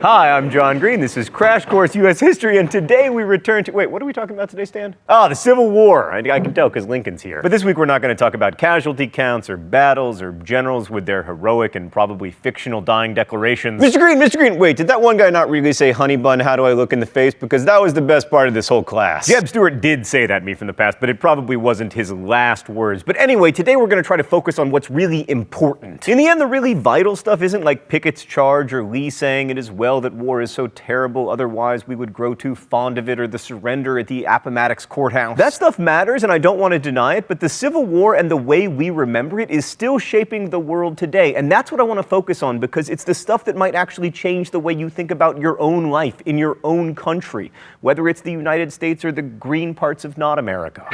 Hi, I'm John Green. This is Crash Course U.S. History, and today we return to... Wait, what are we talking about today, Stan? The Civil War. I can tell because Lincoln's here. But this week we're not going to talk about casualty counts or battles or generals with their heroic and probably fictional dying declarations. Mr. Green, wait, did that one guy not really say, "Honey bun, how do I look in the face?" Because that was the best part of this whole class. Jeb Stuart did say that to me from the past, but it probably wasn't his last words. But anyway, today we're going to try to focus on what's really important. In the end, the really vital stuff isn't like Pickett's charge or Lee saying it is well that war is so terrible, otherwise we would grow too fond of it, or the surrender at the Appomattox Courthouse. That stuff matters, and I don't want to deny it, but the Civil War and the way we remember it is still shaping the world today, and that's what I want to focus on because it's the stuff that might actually change the way you think about your own life in your own country, whether it's the United States or the green parts of not America.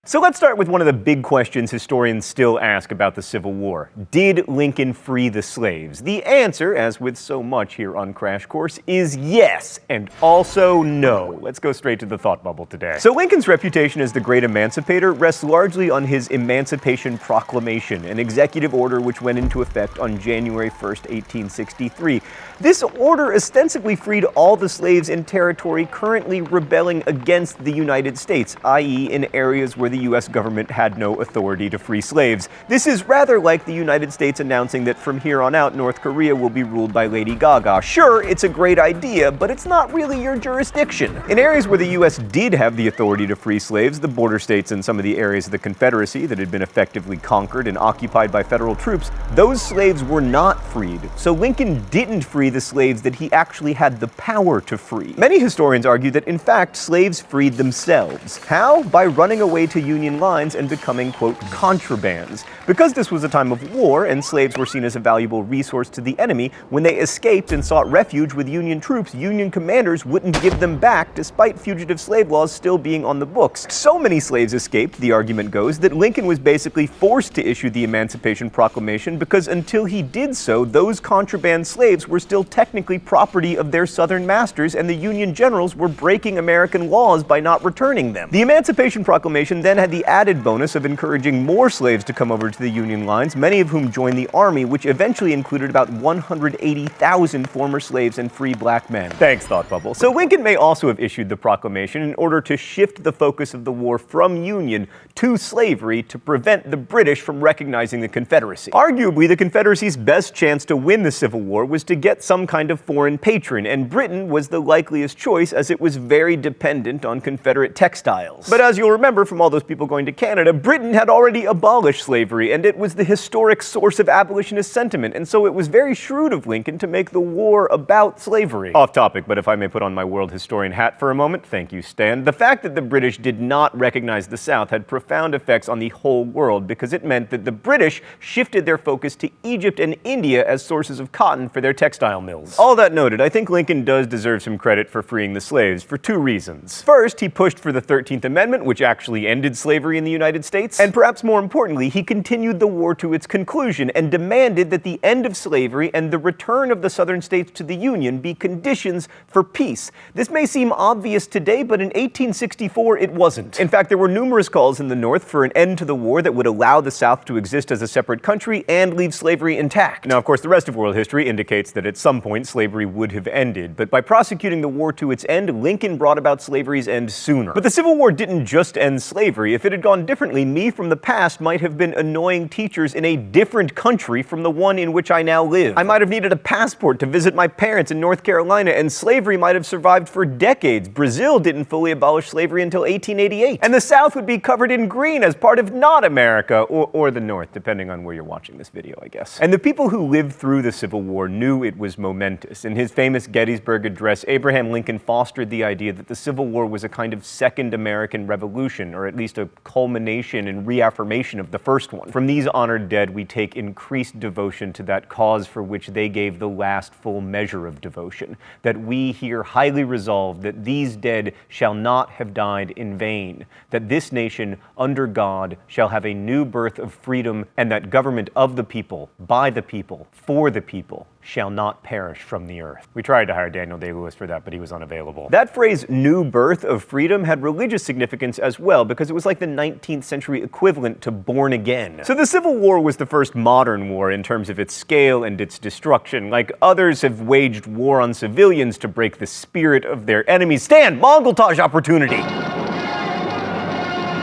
So let's start with one of the big questions historians still ask about the Civil War. Did Lincoln free the slaves? The answer, as with so much here on Crash Course, is yes, and also no. Let's go straight to the thought bubble today. So Lincoln's reputation as the great emancipator rests largely on his Emancipation Proclamation, an executive order which went into effect on January 1st, 1863. This order ostensibly freed all the slaves in territory currently rebelling against the United States, i.e. in areas where the U.S. government had no authority to free slaves. This is rather like the United States announcing that from here on out, North Korea will be ruled by Lady Gaga. Sure, it's a great idea, but it's not really your jurisdiction. In areas where the U.S. did have the authority to free slaves, the border states and some of the areas of the Confederacy that had been effectively conquered and occupied by federal troops, those slaves were not freed. So Lincoln didn't free the slaves that he actually had the power to free. Many historians argue that, in fact, slaves freed themselves. How? By running away to Union lines and becoming, quote, contrabands. Because this was a time of war and slaves were seen as a valuable resource to the enemy, when they escaped and sought refuge with Union troops, Union commanders wouldn't give them back despite fugitive slave laws still being on the books. So many slaves escaped, the argument goes, that Lincoln was basically forced to issue the Emancipation Proclamation because until he did so, those contraband slaves were still technically property of their Southern masters and the Union generals were breaking American laws by not returning them. The Emancipation Proclamation then had the added bonus of encouraging more slaves to come over to the Union lines, many of whom joined the Army, which eventually included about 180,000 former slaves and free black men. Thanks, Thought Bubble. So Lincoln may also have issued the proclamation in order to shift the focus of the war from Union to slavery to prevent the British from recognizing the Confederacy. Arguably, the Confederacy's best chance to win the Civil War was to get some kind of foreign patron, and Britain was the likeliest choice as it was very dependent on Confederate textiles. But as you'll remember from all those people going to Canada, Britain had already abolished slavery, and it was the historic source of abolitionist sentiment, and so it was very shrewd of Lincoln to make the war about slavery. Off topic, but if I may put on my world historian hat for a moment, thank you, Stan. The fact that the British did not recognize the South had profound effects on the whole world because it meant that the British shifted their focus to Egypt and India as sources of cotton for their textile mills. All that noted, I think Lincoln does deserve some credit for freeing the slaves for two reasons. First, he pushed for the 13th Amendment, which actually ended slavery in the United States, and perhaps more importantly, he continued the war to its conclusion and demanded that the end of slavery and the return of the Southern states to the Union be conditions for peace. This may seem obvious today, but in 1864 it wasn't. In fact, there were numerous calls in the North for an end to the war that would allow the South to exist as a separate country and leave slavery intact. Now, of course, the rest of world history indicates that at some point slavery would have ended, but by prosecuting the war to its end, Lincoln brought about slavery's end sooner. But the Civil War didn't just end slavery. If it had gone differently, me from the past might have been annoying teachers in a different country from the one in which I now live. I might have needed a passport to visit my parents in North Carolina, and slavery might have survived for decades. Brazil didn't fully abolish slavery until 1888. And the South would be covered in green as part of not America, or the North, depending on where you're watching this video, I guess. And the people who lived through the Civil War knew it was momentous. In his famous Gettysburg Address, Abraham Lincoln fostered the idea that the Civil War was a kind of second American Revolution, or at least a culmination and reaffirmation of the first one. From these honored dead, we take increased devotion to that cause for which they gave the last full measure of devotion, that we here highly resolve that these dead shall not have died in vain, that this nation under God, shall have a new birth of freedom, and that government of the people, by the people, for the people, shall not perish from the earth. We tried to hire Daniel Day-Lewis for that, but he was unavailable. That phrase, new birth of freedom, had religious significance as well, because it was like the 19th century equivalent to born again. So the Civil War was the first modern war in terms of its scale and its destruction. Like others have waged war on civilians to break the spirit of their enemies. Stand! Mongoltage opportunity!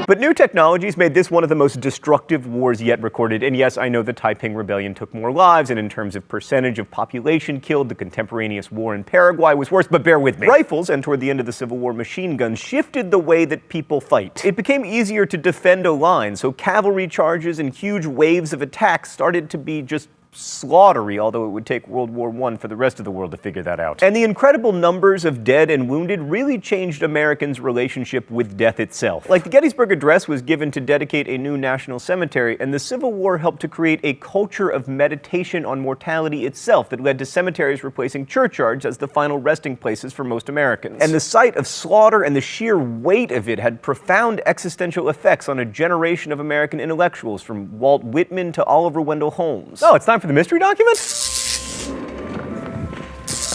But new technologies made this one of the most destructive wars yet recorded, and yes, I know the Taiping Rebellion took more lives, and in terms of percentage of population killed, the contemporaneous war in Paraguay was worse, but bear with me. Rifles, and toward the end of the Civil War, machine guns, shifted the way that people fight. It became easier to defend a line, so cavalry charges and huge waves of attacks started to be just slaughtery, although it would take World War I for the rest of the world to figure that out. And the incredible numbers of dead and wounded really changed Americans' relationship with death itself. Like the Gettysburg Address was given to dedicate a new national cemetery, and the Civil War helped to create a culture of meditation on mortality itself that led to cemeteries replacing churchyards as the final resting places for most Americans. And the sight of slaughter and the sheer weight of it had profound existential effects on a generation of American intellectuals, from Walt Whitman to Oliver Wendell Holmes. Oh, it's time for the mystery document?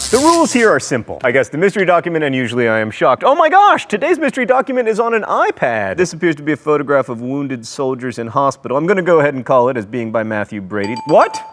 The rules here are simple. I guess the mystery document, and usually I am shocked. Oh my gosh, today's mystery document is on an iPad. This appears to be a photograph of wounded soldiers in hospital. I'm gonna go ahead and call it as being by Matthew Brady. What?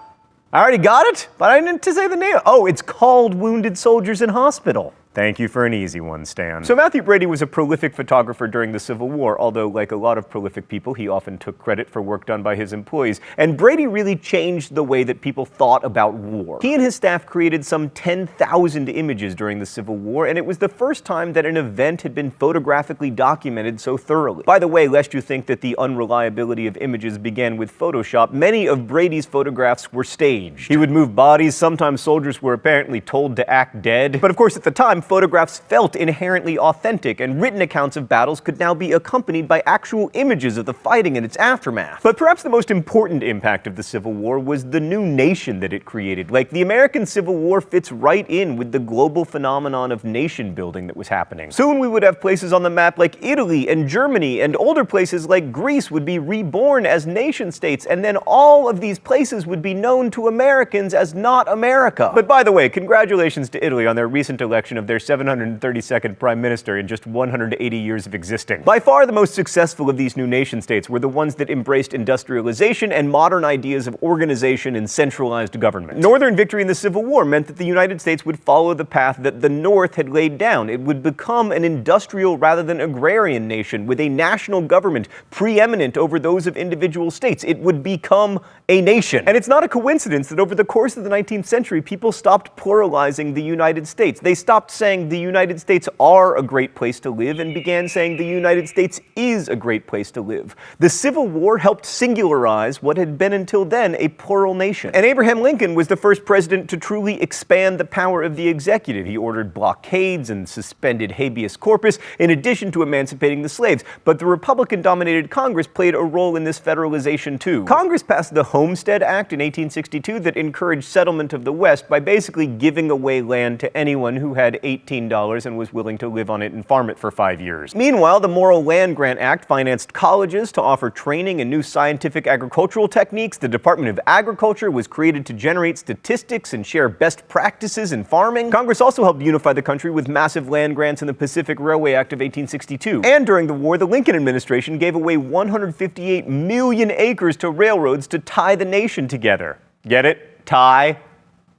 I already got it? But I didn't say the name. Oh, it's called Wounded Soldiers in Hospital. Thank you for an easy one, Stan. So Matthew Brady was a prolific photographer during the Civil War, although like a lot of prolific people, he often took credit for work done by his employees. And Brady really changed the way that people thought about war. He and his staff created some 10,000 images during the Civil War, and it was the first time that an event had been photographically documented so thoroughly. By the way, lest you think that the unreliability of images began with Photoshop, many of Brady's photographs were staged. He would move bodies, sometimes soldiers were apparently told to act dead. But of course, at the time, photographs felt inherently authentic, and written accounts of battles could now be accompanied by actual images of the fighting and its aftermath. But perhaps the most important impact of the Civil War was the new nation that it created. Like, the American Civil War fits right in with the global phenomenon of nation building that was happening. Soon we would have places on the map like Italy and Germany, and older places like Greece would be reborn as nation states, and then all of these places would be known to Americans as not America. But by the way, congratulations to Italy on their recent election of their 732nd prime minister in just 180 years of existing. By far the most successful of these new nation states were the ones that embraced industrialization and modern ideas of organization and centralized government. Northern victory in the Civil War meant that the United States would follow the path that the North had laid down. It would become an industrial rather than agrarian nation with a national government preeminent over those of individual states. It would become a nation. And it's not a coincidence that over the course of the 19th century, people stopped pluralizing the United States. They stopped saying the United States are a great place to live and began saying the United States is a great place to live. The Civil War helped singularize what had been until then a plural nation. And Abraham Lincoln was the first president to truly expand the power of the executive. He ordered blockades and suspended habeas corpus in addition to emancipating the slaves. But the Republican-dominated Congress played a role in this federalization too. Congress passed the Homestead Act in 1862 that encouraged settlement of the West by basically giving away land to anyone who had $18 and was willing to live on it and farm it for 5 years. Meanwhile, the Morrill Land Grant Act financed colleges to offer training in new scientific agricultural techniques. The Department of Agriculture was created to generate statistics and share best practices in farming. Congress also helped unify the country with massive land grants in the Pacific Railway Act of 1862. And during the war, the Lincoln administration gave away 158 million acres to railroads to tie the nation together. Get it? Tie.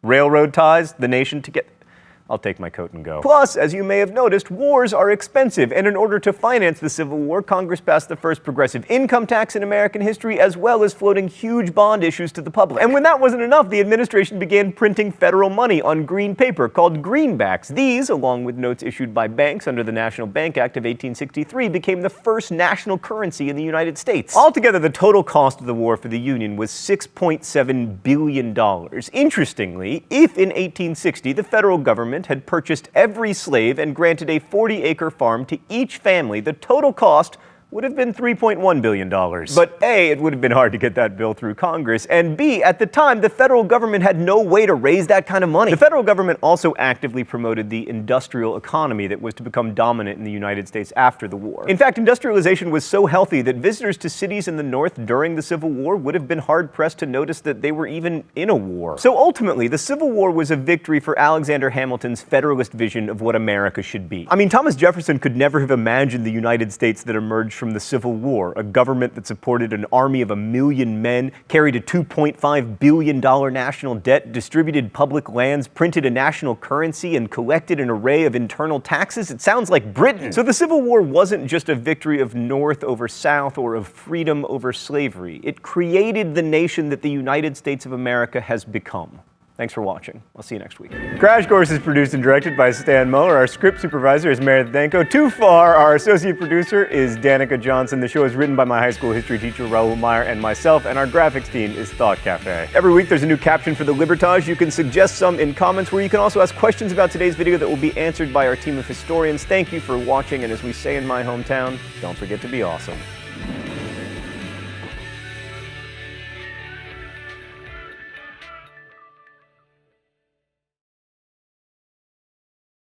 Railroad ties the nation together. I'll take my coat and go. Plus, as you may have noticed, wars are expensive, and in order to finance the Civil War, Congress passed the first progressive income tax in American history, as well as floating huge bond issues to the public. And when that wasn't enough, the administration began printing federal money on green paper called greenbacks. These, along with notes issued by banks under the National Bank Act of 1863, became the first national currency in the United States. Altogether, the total cost of the war for the Union was $6.7 billion. Interestingly, if in 1860 the federal government had purchased every slave and granted a 40-acre farm to each family, the total cost would have been $3.1 billion. But A, it would have been hard to get that bill through Congress, and B, at the time, the federal government had no way to raise that kind of money. The federal government also actively promoted the industrial economy that was to become dominant in the United States after the war. In fact, industrialization was so healthy that visitors to cities in the North during the Civil War would have been hard-pressed to notice that they were even in a war. So ultimately, the Civil War was a victory for Alexander Hamilton's Federalist vision of what America should be. I mean, Thomas Jefferson could never have imagined the United States that emerged from the Civil War, a government that supported an army of 1 million men, carried a $2.5 billion national debt, distributed public lands, printed a national currency, and collected an array of internal taxes. It sounds like Britain. So the Civil War wasn't just a victory of North over South or of freedom over slavery. It created the nation that the United States of America has become. Thanks for watching. I'll see you next week. Crash Course is produced and directed by Stan Muller. Our script supervisor is Meredith Danko. Too Far, our associate producer, is Danica Johnson. The show is written by my high school history teacher, Raoul Meyer, and myself, and our graphics team is Thought Cafe. Every week there's a new caption for the Libertage. You can suggest some in comments, where you can also ask questions about today's video that will be answered by our team of historians. Thank you for watching, and as we say in my hometown, don't forget to be awesome.